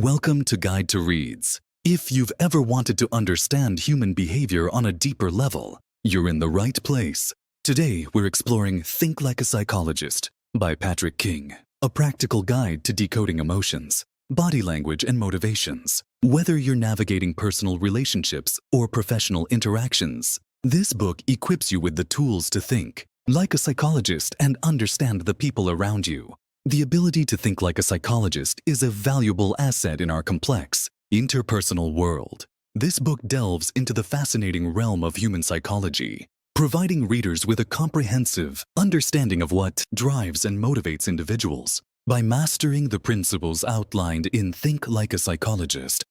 Welcome to Guide to Reads. If you've ever wanted to understand human behavior on a deeper level, you're in the right place. Today, we're exploring Think Like a Psychologist by Patrick King, a practical guide to decoding emotions, body language, and motivations. Whether you're navigating personal relationships or professional interactions, this book equips you with the tools to think like a psychologist and understand the people around you. The ability to think like a psychologist is a valuable asset in our complex, interpersonal world. This book delves into the fascinating realm of human psychology, providing readers with a comprehensive understanding of what drives and motivates individuals. By mastering the principles outlined in Think Like a Psychologist,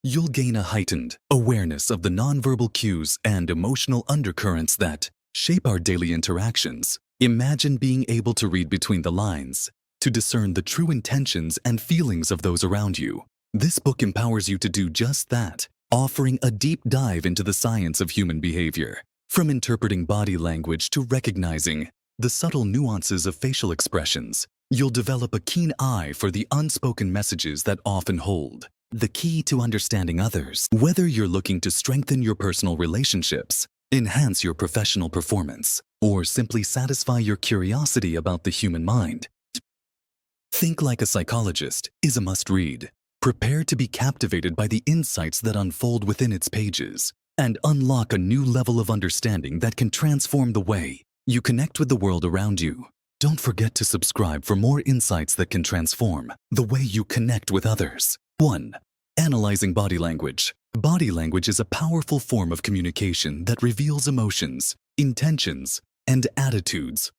you'll gain a heightened awareness of the nonverbal cues and emotional undercurrents that shape our daily interactions. Imagine being able to read between the lines, to discern the true intentions and feelings of those around you. This book empowers you to do just that, offering a deep dive into the science of human behavior, from interpreting body language to recognizing the subtle nuances of facial expressions. You'll develop a keen eye for the unspoken messages that often hold the key to understanding others. Whether you're looking to strengthen your personal relationships, enhance your professional performance, or simply satisfy your curiosity about the human mind, Think Like a Psychologist is a must-read. Prepare to be captivated by the insights that unfold within its pages and unlock a new level of understanding that can transform the way you connect with the world around you. Don't forget to subscribe for more insights that can transform the way you connect with others. 1. Analyzing body language. Body language is a powerful form of communication that reveals emotions, intentions, and attitudes,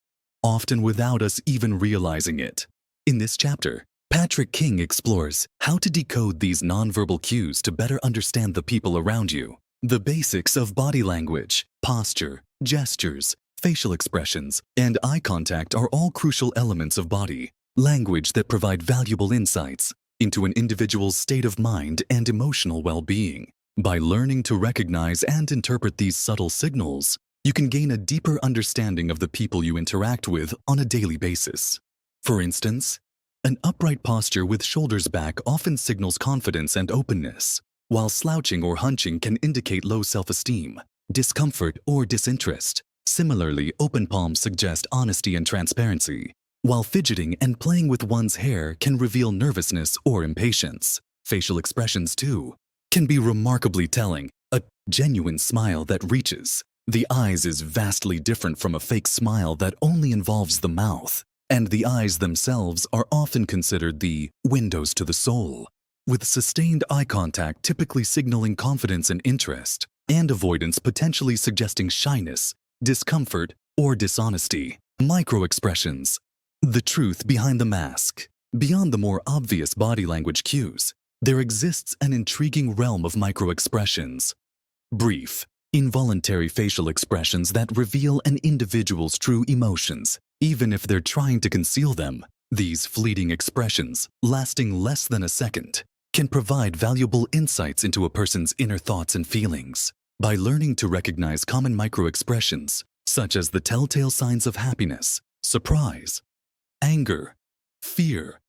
often without us even realizing it. In this chapter, Patrick King explores how to decode these nonverbal cues to better understand the people around you. The basics of body language, posture, gestures, facial expressions, and eye contact are all crucial elements of body language that provide valuable insights into an individual's state of mind and emotional well-being. By learning to recognize and interpret these subtle signals, you can gain a deeper understanding of the people you interact with on a daily basis. For instance, an upright posture with shoulders back often signals confidence and openness, while slouching or hunching can indicate low self-esteem, discomfort, or disinterest. Similarly, open palms suggest honesty and transparency, while fidgeting and playing with one's hair can reveal nervousness or impatience. Facial expressions, too, can be remarkably telling. A genuine smile that reaches the eyes is vastly different from a fake smile that only involves the mouth, and the eyes themselves are often considered the windows to the soul, with sustained eye contact typically signaling confidence and interest, and avoidance potentially suggesting shyness, discomfort, or dishonesty. Micro-expressions. The truth behind the mask. Beyond the more obvious body language cues, there exists an intriguing realm of micro-expressions. Brief, involuntary facial expressions that reveal an individual's true emotions, even if they're trying to conceal them. These fleeting expressions, lasting less than a second, can provide valuable insights into a person's inner thoughts and feelings. By learning to recognize common micro-expressions, such as the telltale signs of happiness, surprise, anger, fear,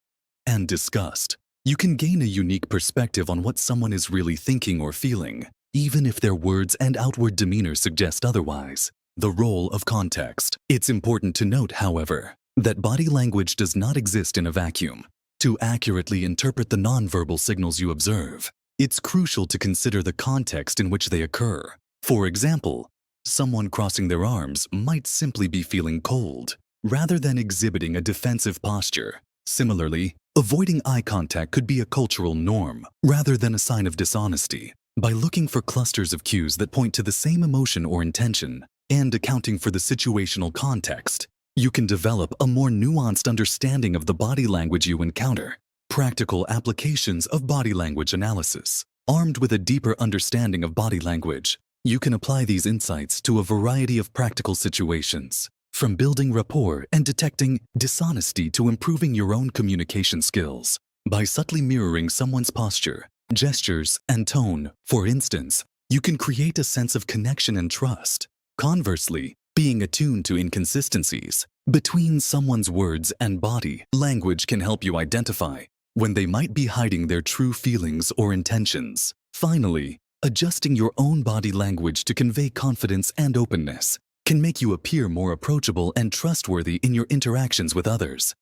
and disgust, you can gain a unique perspective on what someone is really thinking or feeling, even if their words and outward demeanor suggest otherwise. The role of context. It's important to note, however, that body language does not exist in a vacuum. To accurately interpret the nonverbal signals you observe, it's crucial to consider the context in which they occur. For example, someone crossing their arms might simply be feeling cold, rather than exhibiting a defensive posture. Similarly, avoiding eye contact could be a cultural norm, rather than a sign of dishonesty. By looking for clusters of cues that point to the same emotion or intention, and accounting for the situational context, you can develop a more nuanced understanding of the body language you encounter. Practical applications of body language analysis. Armed with a deeper understanding of body language, you can apply these insights to a variety of practical situations, from building rapport and detecting dishonesty to improving your own communication skills. By subtly mirroring someone's posture, gestures, and tone, for instance, you can create a sense of connection and trust. Conversely, being attuned to inconsistencies, Between someone's words and body language can help you identify when they might be hiding their true feelings or intentions. Finally, adjusting your own body language to convey confidence and openness can make you appear more approachable and trustworthy in your interactions with others.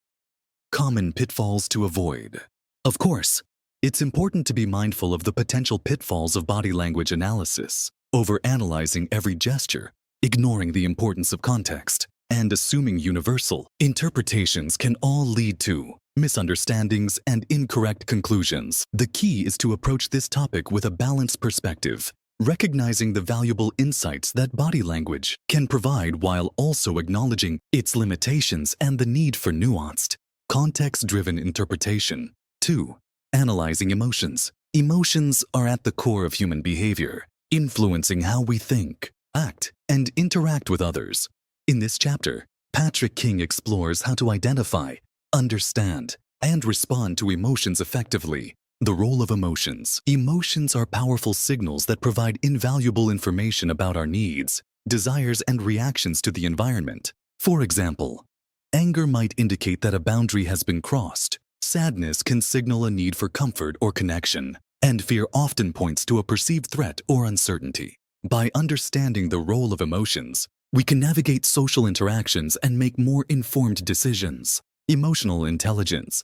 Common pitfalls to avoid. Of course, it's important to be mindful of the potential pitfalls of body language analysis, overanalyzing every gesture, ignoring the importance of context, and assuming universal interpretations can all lead to misunderstandings and incorrect conclusions. The key is to approach this topic with a balanced perspective, recognizing the valuable insights that body language can provide while also acknowledging its limitations and the need for nuanced, context-driven interpretation. 2. Analyzing emotions. Emotions are at the core of human behavior, influencing how we think, act, and interact with others. In this chapter, Patrick King explores how to identify, understand, and respond to emotions effectively. The role of emotions. Emotions are powerful signals that provide invaluable information about our needs, desires, and reactions to the environment. For example, anger might indicate that a boundary has been crossed. Sadness can signal a need for comfort or connection, and fear often points to a perceived threat or uncertainty. By understanding the role of emotions, we can navigate social interactions and make more informed decisions. Emotional intelligence.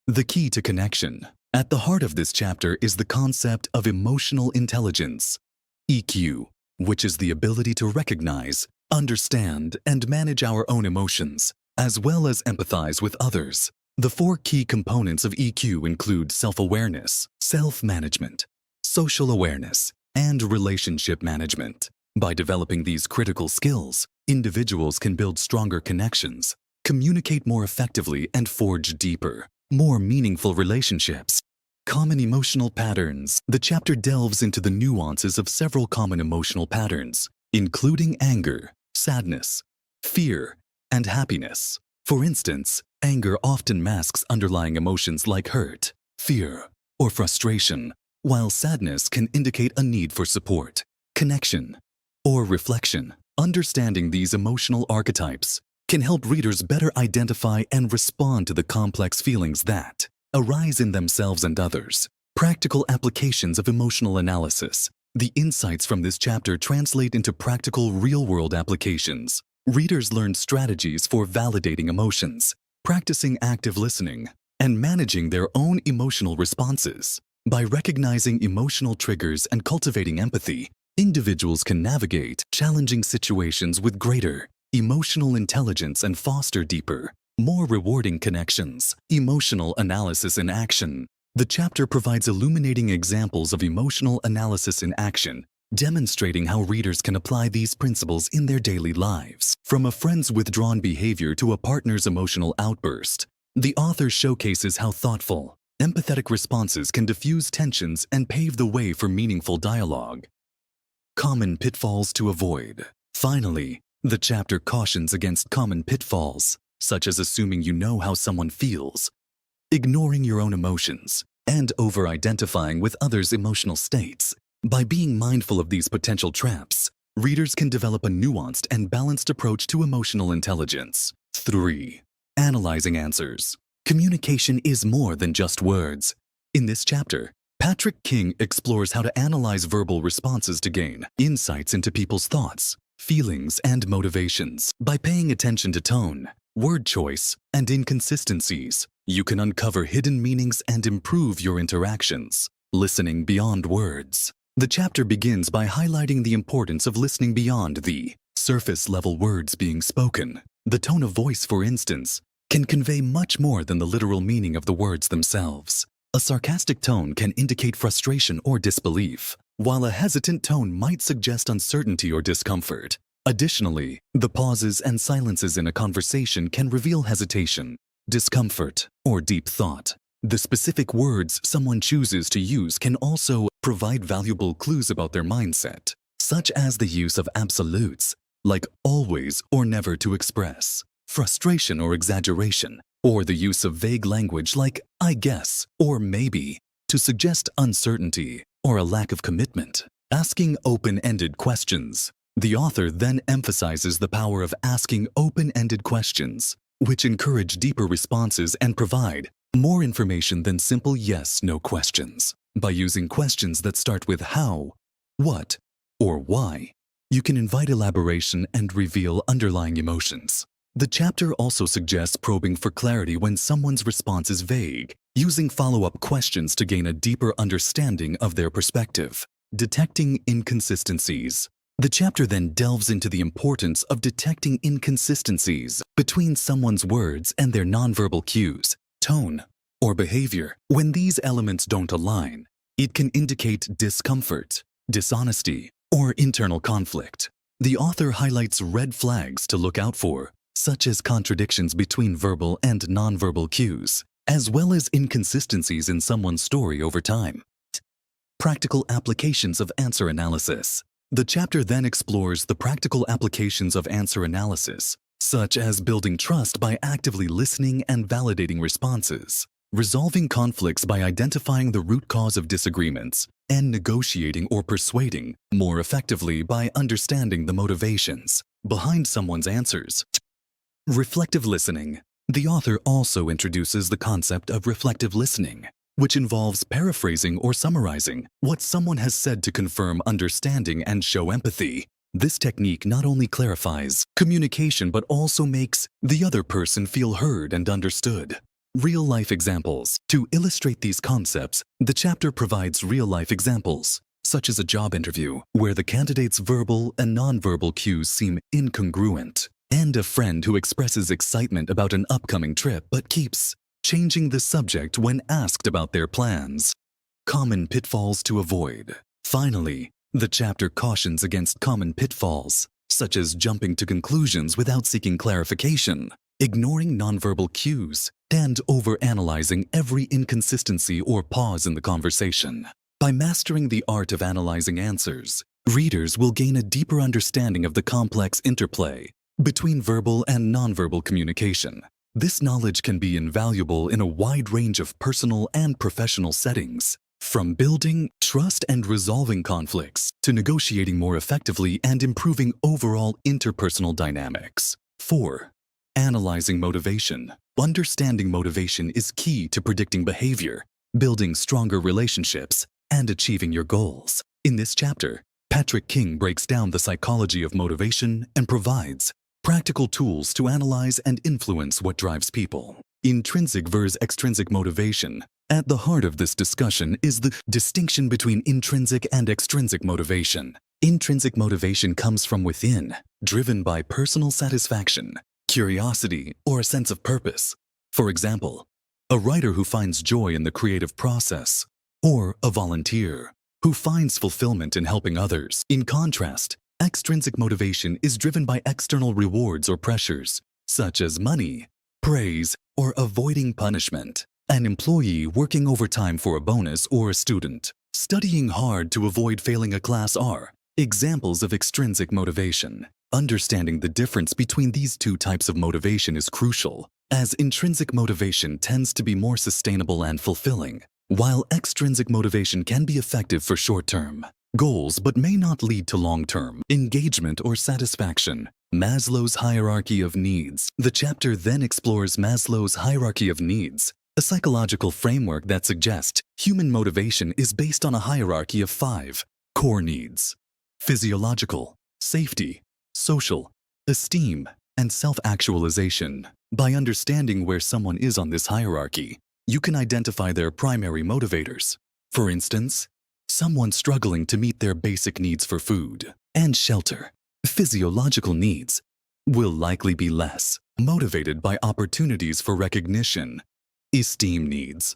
The key to connection. At the heart of this chapter is the concept of emotional intelligence, EQ, which is the ability to recognize, understand, and manage our own emotions, as well as empathize with others. The 4 key components of EQ include self-awareness, self-management, social awareness, and relationship management. By developing these critical skills, individuals can build stronger connections, communicate more effectively, and forge deeper, more meaningful relationships. Common emotional patterns. The chapter delves into the nuances of several common emotional patterns, including anger, sadness, fear, and happiness. For instance, anger often masks underlying emotions like hurt, fear, or frustration, while sadness can indicate a need for support, connection, or reflection. Understanding these emotional archetypes can help readers better identify and respond to the complex feelings that arise in themselves and others. Practical applications of emotional analysis. The insights from this chapter translate into practical real-world applications. Readers learn strategies for validating emotions, practicing active listening, and managing their own emotional responses. By recognizing emotional triggers and cultivating empathy, individuals can navigate challenging situations with greater emotional intelligence and foster deeper, more rewarding connections. Emotional analysis in action. The chapter provides illuminating examples of emotional analysis in action, demonstrating how readers can apply these principles in their daily lives. From a friend's withdrawn behavior to a partner's emotional outburst, the author showcases how thoughtful, empathetic responses can diffuse tensions and pave the way for meaningful dialogue. Common pitfalls to avoid. Finally, the chapter cautions against common pitfalls, such as assuming you know how someone feels, ignoring your own emotions, and over-identifying with others' emotional states. By being mindful of these potential traps, readers can develop a nuanced and balanced approach to emotional intelligence. 3. Analyzing answers. Communication is more than just words. In this chapter, Patrick King explores how to analyze verbal responses to gain insights into people's thoughts, feelings, and motivations. By paying attention to tone, word choice, and inconsistencies, you can uncover hidden meanings and improve your interactions. Listening beyond words. The chapter begins by highlighting the importance of listening beyond the surface-level words being spoken. The tone of voice, for instance, can convey much more than the literal meaning of the words themselves. A sarcastic tone can indicate frustration or disbelief, while a hesitant tone might suggest uncertainty or discomfort. Additionally, the pauses and silences in a conversation can reveal hesitation, discomfort, or deep thought. The specific words someone chooses to use can also provide valuable clues about their mindset, such as the use of absolutes, like always or never to express frustration or exaggeration, or the use of vague language like I guess or maybe to suggest uncertainty or a lack of commitment. Asking open-ended questions. The author then emphasizes the power of asking open-ended questions, which encourage deeper responses and provide more information than simple yes/no questions. By using questions that start with how, what, or why, you can invite elaboration and reveal underlying emotions. The chapter also suggests probing for clarity when someone's response is vague, using follow-up questions to gain a deeper understanding of their perspective. Detecting inconsistencies. The chapter then delves into the importance of detecting inconsistencies between someone's words and their nonverbal cues, tone, or behavior. When these elements don't align, it can indicate discomfort, dishonesty, or internal conflict. The author highlights red flags to look out for, such as contradictions between verbal and nonverbal cues, as well as inconsistencies in someone's story over time. Practical applications of answer analysis. The chapter then explores the practical applications of answer analysis, such as building trust by actively listening and validating responses, resolving conflicts by identifying the root cause of disagreements, and negotiating or persuading more effectively by understanding the motivations behind someone's answers. Reflective listening. The author also introduces the concept of reflective listening, which involves paraphrasing or summarizing what someone has said to confirm understanding and show empathy. This technique not only clarifies communication but also makes the other person feel heard and understood. Real-life examples. To illustrate these concepts, the chapter provides real-life examples, such as a job interview, where the candidate's verbal and nonverbal cues seem incongruent, and a friend who expresses excitement about an upcoming trip but keeps changing the subject when asked about their plans. Common pitfalls to avoid. Finally, the chapter cautions against common pitfalls, such as jumping to conclusions without seeking clarification, ignoring nonverbal cues, and overanalyzing every inconsistency or pause in the conversation. By mastering the art of analyzing answers, readers will gain a deeper understanding of the complex interplay between verbal and nonverbal communication. This knowledge can be invaluable in a wide range of personal and professional settings, from building trust and resolving conflicts to negotiating more effectively and improving overall interpersonal dynamics. 4. Analyzing motivation. Understanding motivation is key to predicting behavior, building stronger relationships, and achieving your goals. In this chapter, Patrick King breaks down the psychology of motivation and provides practical tools to analyze and influence what drives people. Intrinsic versus extrinsic motivation. At the heart of this discussion is the distinction between intrinsic and extrinsic motivation. Intrinsic motivation comes from within, driven by personal satisfaction, curiosity, or a sense of purpose. For example, a writer who finds joy in the creative process, or a volunteer who finds fulfillment in helping others. In contrast, extrinsic motivation is driven by external rewards or pressures, such as money, praise, or avoiding punishment. An employee working overtime for a bonus or a student studying hard to avoid failing a class are examples of extrinsic motivation. Understanding the difference between these two types of motivation is crucial, as intrinsic motivation tends to be more sustainable and fulfilling, while extrinsic motivation can be effective for short-term goals but may not lead to long-term engagement or satisfaction. Maslow's hierarchy of needs. The chapter then explores Maslow's hierarchy of needs, a psychological framework that suggests human motivation is based on a hierarchy of 5 core needs: physiological, safety, social, esteem, and self-actualization. By understanding where someone is on this hierarchy, you can identify their primary motivators. For instance, someone struggling to meet their basic needs for food and shelter, physiological needs, will likely be less motivated by opportunities for recognition. Esteem needs.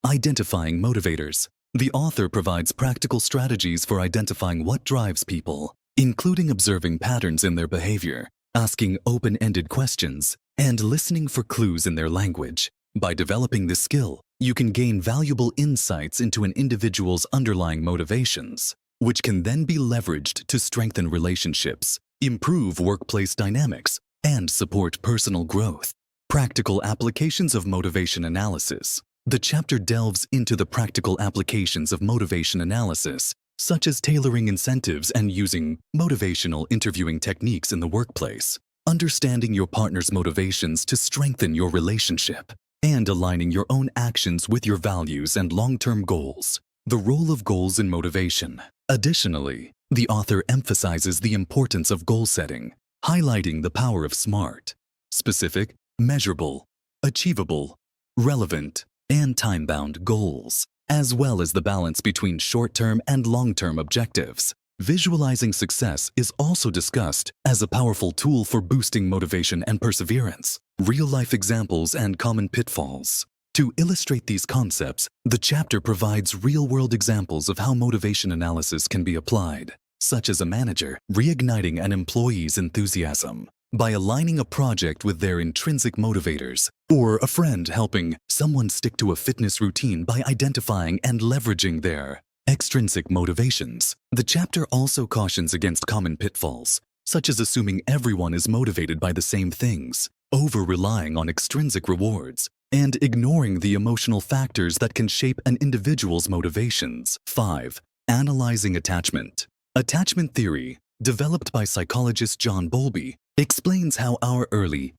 Identifying motivators. The author provides practical strategies for identifying what drives people, including observing patterns in their behavior, asking open-ended questions, and listening for clues in their language. By developing this skill, you can gain valuable insights into an individual's underlying motivations, which can then be leveraged to strengthen relationships, improve workplace dynamics, and support personal growth. Practical applications of motivation analysis. The chapter delves into the practical applications of motivation analysis, such as tailoring incentives and using motivational interviewing techniques in the workplace, understanding your partner's motivations to strengthen your relationship, and aligning your own actions with your values and long-term goals. The role of goals in motivation. Additionally, the author emphasizes the importance of goal setting, highlighting the power of SMART: specific, measurable, achievable, relevant, and time-bound goals, as well as the balance between short-term and long-term objectives. Visualizing success is also discussed as a powerful tool for boosting motivation and perseverance. Real-life examples and common pitfalls. To illustrate these concepts, the chapter provides real-world examples of how motivation analysis can be applied, such as a manager reigniting an employee's enthusiasm by aligning a project with their intrinsic motivators, or a friend helping someone stick to a fitness routine by identifying and leveraging their extrinsic motivations. The chapter also cautions against common pitfalls, such as assuming everyone is motivated by the same things, over-relying on extrinsic rewards, and ignoring the emotional factors that can shape an individual's motivations. 5. Analyzing attachment. Attachment theory, developed by psychologist John Bowlby, explains how our early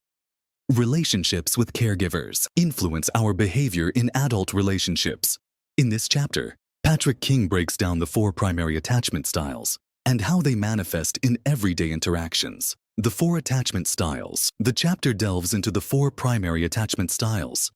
relationships with caregivers influence our behavior in adult relationships. In this chapter, Patrick King breaks down the 4 primary attachment styles and how they manifest in everyday interactions. The 4 attachment styles. The chapter delves into the 4 primary attachment styles: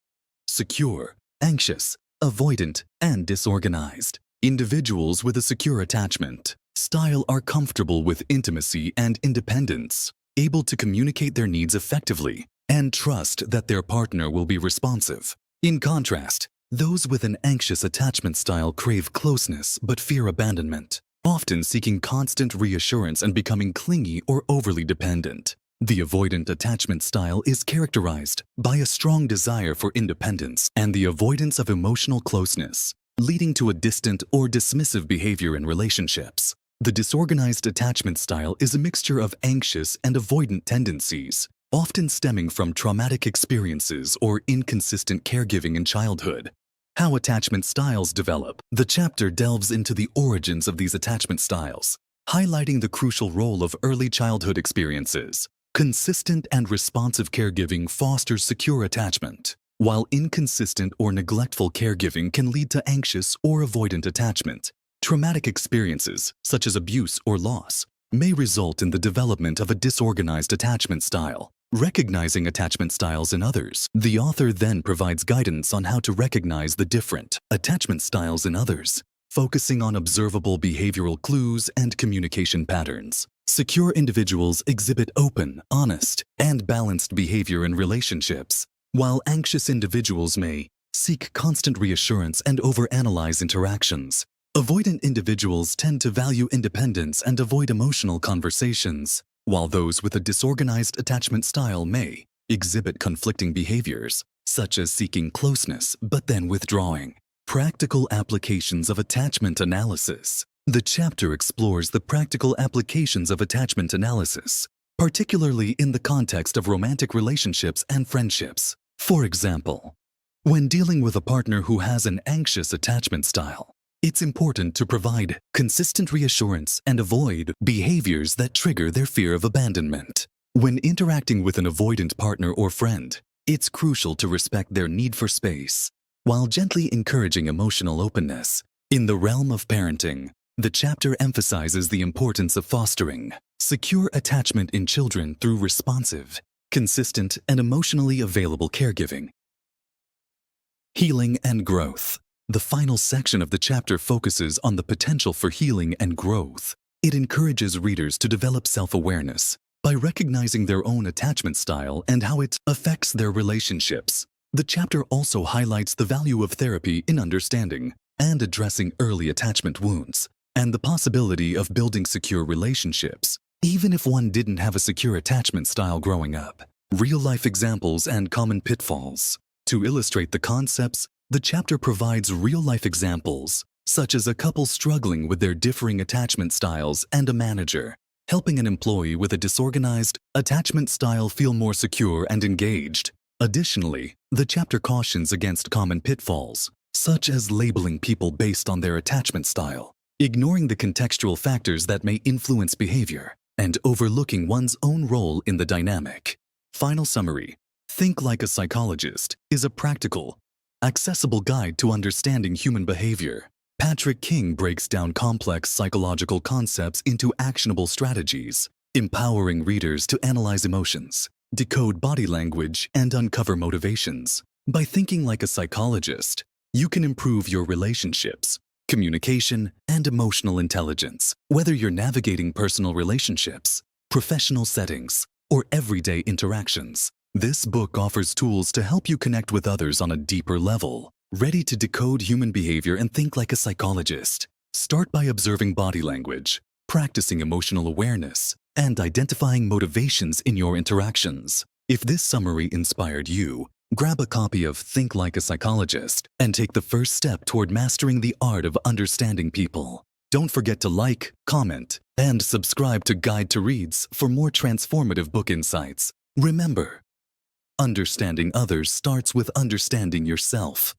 secure, anxious, avoidant, and disorganized. Individuals with a secure attachment style are comfortable with intimacy and independence, able to communicate their needs effectively, and trust that their partner will be responsive. In contrast, those with an anxious attachment style crave closeness but fear abandonment, often seeking constant reassurance and becoming clingy or overly dependent. The avoidant attachment style is characterized by a strong desire for independence and the avoidance of emotional closeness, leading to a distant or dismissive behavior in relationships. The disorganized attachment style is a mixture of anxious and avoidant tendencies, often stemming from traumatic experiences or inconsistent caregiving in childhood. How attachment styles develop. The chapter delves into the origins of these attachment styles, highlighting the crucial role of early childhood experiences. Consistent and responsive caregiving fosters secure attachment, while inconsistent or neglectful caregiving can lead to anxious or avoidant attachment. Traumatic experiences, such as abuse or loss, may result in the development of a disorganized attachment style. Recognizing attachment styles in others. The author then provides guidance on how to recognize the different attachment styles in others, focusing on observable behavioral clues and communication patterns. Secure individuals exhibit open, honest, and balanced behavior in relationships, while anxious individuals may seek constant reassurance and overanalyze interactions. Avoidant individuals tend to value independence and avoid emotional conversations, while those with a disorganized attachment style may exhibit conflicting behaviors, such as seeking closeness but then withdrawing. Practical applications of attachment analysis. The chapter explores the practical applications of attachment analysis, particularly in the context of romantic relationships and friendships. For example, when dealing with a partner who has an anxious attachment style, it's important to provide consistent reassurance and avoid behaviors that trigger their fear of abandonment. When interacting with an avoidant partner or friend, it's crucial to respect their need for space, while gently encouraging emotional openness. In the realm of parenting, the chapter emphasizes the importance of fostering secure attachment in children through responsive, consistent, and emotionally available caregiving. Healing and growth. The final section of the chapter focuses on the potential for healing and growth. It encourages readers to develop self-awareness by recognizing their own attachment style and how it affects their relationships. The chapter also highlights the value of therapy in understanding and addressing early attachment wounds, and the possibility of building secure relationships, even if one didn't have a secure attachment style growing up. Real-life examples and common pitfalls. To illustrate the concepts, the chapter provides real-life examples, such as a couple struggling with their differing attachment styles and a manager helping an employee with a disorganized attachment style feel more secure and engaged. Additionally, the chapter cautions against common pitfalls, such as labeling people based on their attachment style. ignoring the contextual factors that may influence behavior, and overlooking one's own role in the dynamic. Final summary: Think Like a Psychologist is a practical, accessible guide to understanding human behavior. Patrick King breaks down complex psychological concepts into actionable strategies, empowering readers to analyze emotions, decode body language, and uncover motivations. By thinking like a psychologist, you can improve your relationships, communication, and emotional intelligence. Whether you're navigating personal relationships, professional settings, or everyday interactions, this book offers tools to help you connect with others on a deeper level. Ready to decode human behavior and think like a psychologist? Start by observing body language, practicing emotional awareness, and identifying motivations in your interactions. If this summary inspired you, grab a copy of Think Like a Psychologist and take the first step toward mastering the art of understanding people. Don't forget to like, comment, and subscribe to Guide to Reads for more transformative book insights. Remember, understanding others starts with understanding yourself.